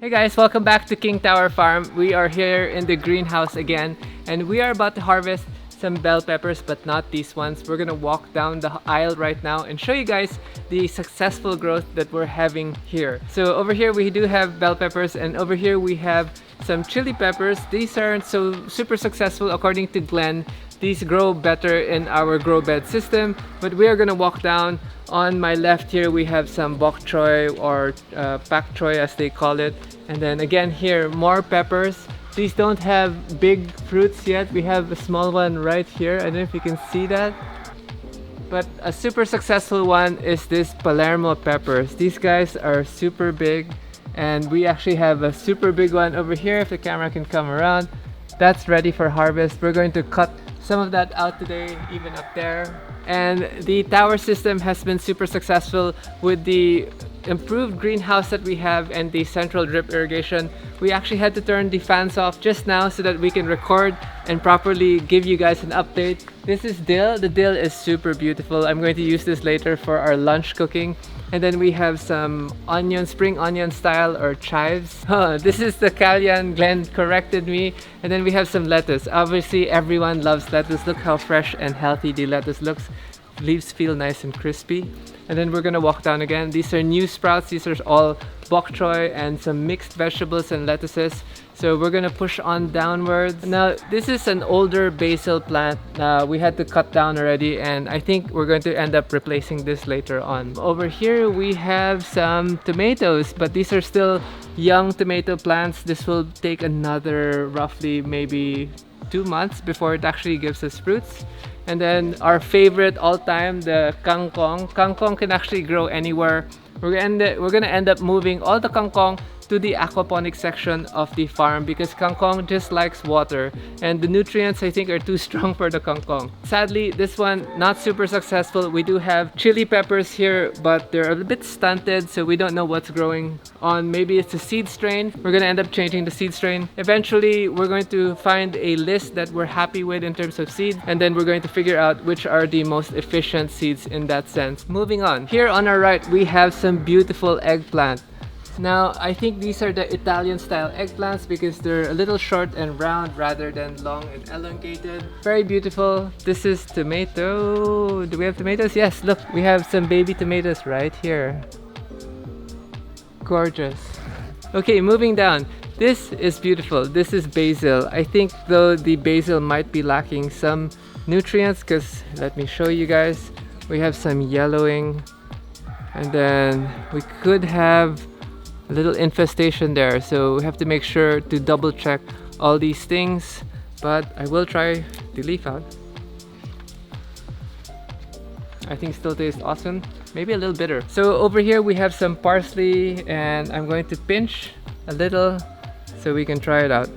Hey guys, welcome back to King Tower Farm. We are here in the greenhouse again and we are about to harvest some bell peppers, but not these ones. We're gonna walk down the aisle right now and show you guys the successful growth that we're having here. So over here we do have bell peppers, and over here we have some chili peppers. These aren't so super successful according to Glenn. These grow better in our grow bed system, but we are gonna walk down. On my left here we have some bok choy, or pak choy as they call it, and then again here more peppers. These don't have big fruits yet. We have a small one right here. I don't know if you can see that, but a super successful one is this Palermo peppers. These guys are super big, and we actually have a super big one over here. If the camera can come around, that's ready for harvest. We're going to cut some of that out today, even up there. And the tower system has been super successful with the improved greenhouse that we have and the central drip irrigation. We actually had to turn the fans off just now so that we can record and properly give you guys an update. This is dill. The dill is super beautiful. I'm going to use this later for our lunch cooking. And then we have some onion, spring onion style, or chives. Oh, this is the Callian. Glenn corrected me. And then we have some lettuce. Obviously everyone loves lettuce. Look how fresh and healthy the lettuce looks. Leaves feel nice and crispy. And then we're gonna walk down again. These are new sprouts. These are all bok choy and some mixed vegetables and lettuces. So we're gonna push on downwards. Now this is an older basil plant. We had to cut down already, and I think we're going to end up replacing this later on. Over here we have some tomatoes, but these are still young tomato plants. This will take another roughly maybe 2 months before it actually gives us fruits. And then our favorite all time, the kangkong. Kangkong can actually grow anywhere. We're gonna end up moving all the kangkong to the aquaponics section of the farm because kangkong just likes water, and the nutrients I think are too strong for the kangkong. Sadly, this one not super successful. We do have chili peppers here, but they're a bit stunted, so we don't know what's growing on. Maybe it's a seed strain. We're gonna end up changing the seed strain. Eventually, we're going to find a list that we're happy with in terms of seed, and then we're going to figure out which are the most efficient seeds in that sense. Moving on. Here on our right, we have some beautiful eggplant. Now, I think these are the Italian style eggplants because they're a little short and round rather than long and elongated. Very beautiful. This is tomato. Do we have tomatoes? Yes, look, we have some baby tomatoes right here. Gorgeous. Okay, moving down. This is beautiful. This is basil. I think though the basil might be lacking some nutrients because let me show you guys. We have some yellowing, and then we could have a little infestation there, so we have to make sure to double check all these things, but I will try the leaf out. I think still tastes awesome, maybe a little bitter. So over here we have some parsley, and I'm going to pinch a little so we can try it out.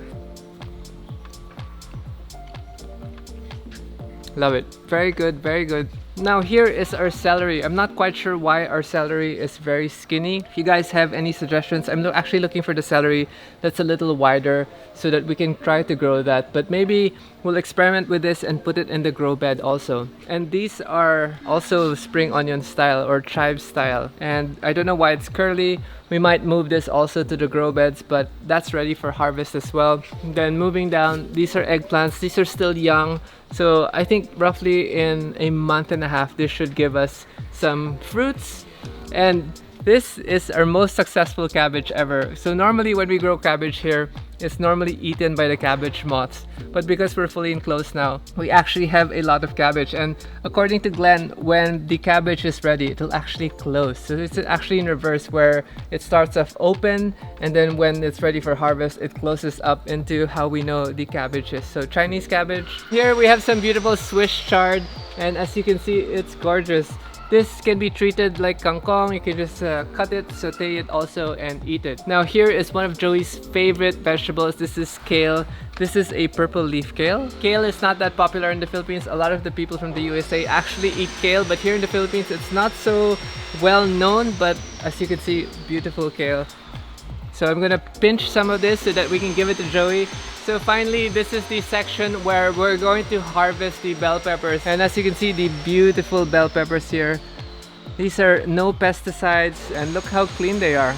Love it. Very good, very good. Now here is our celery. I'm not quite sure why our celery is very skinny. If you guys have any suggestions, I'm actually looking for the celery that's a little wider so that we can try to grow that. But maybe we'll experiment with this and put it in the grow bed also. And these are also spring onion style or chive style. And I don't know why it's curly. We might move this also to the grow beds, but that's ready for harvest as well. Then moving down, these are eggplants. These are still young. So I think roughly in a month and a half, this should give us some fruits. And this is our most successful cabbage ever. So normally when we grow cabbage here, it's normally eaten by the cabbage moths. But because we're fully enclosed now, we actually have a lot of cabbage. And according to Glenn, when the cabbage is ready, it'll actually close. So it's actually in reverse, where it starts off open, and then when it's ready for harvest, it closes up into how we know the cabbage is. So Chinese cabbage. Here we have some beautiful Swiss chard, and as you can see, it's gorgeous. This can be treated like kangkong. You can just cut it, saute it also, and eat it. Now here is one of Joey's favorite vegetables. This is kale. This is a purple leaf kale. Kale is not that popular in the Philippines. A lot of the people from the USA actually eat kale, but here in the Philippines it's not so well known, but as you can see, beautiful kale. So I'm gonna pinch some of this so that we can give it to Joey. So finally, this is the section where we're going to harvest the bell peppers. And as you can see, the beautiful bell peppers here. These are no pesticides, and look how clean they are.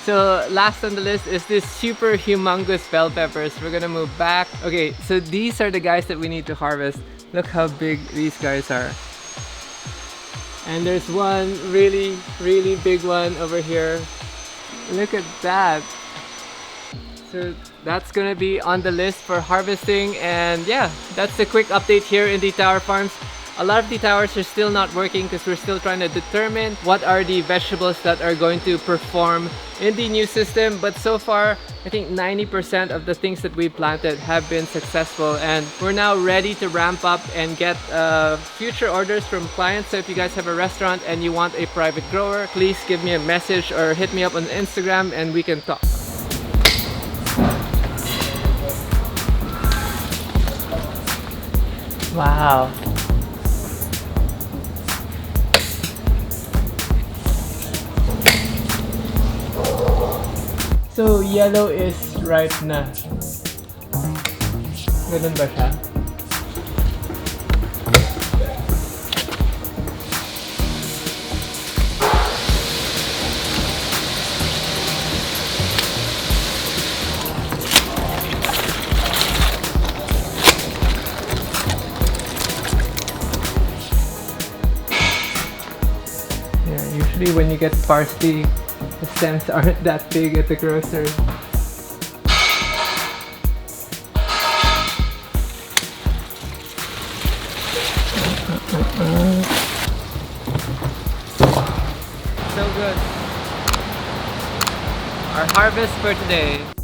So last on the list is this super humongous bell peppers. We're gonna move back. Okay, so these are the guys that we need to harvest. Look how big these guys are. And there's one really, really big one over here. Look at that. So that's gonna be on the list for harvesting. And yeah, that's the quick update here in the tower farms. A lot of the towers are still not working because we're still trying to determine what are the vegetables that are going to perform in the new system. But so far, I think 90% of the things that we planted have been successful, and we're now ready to ramp up and get future orders from clients. So if you guys have a restaurant and you want a private grower, please give me a message or hit me up on Instagram and we can talk. Wow. So yellow is ripe na. Ganun ba siya? Yeah, usually when you get parsley, the stems aren't that big at the grocery. So good. Our harvest for today.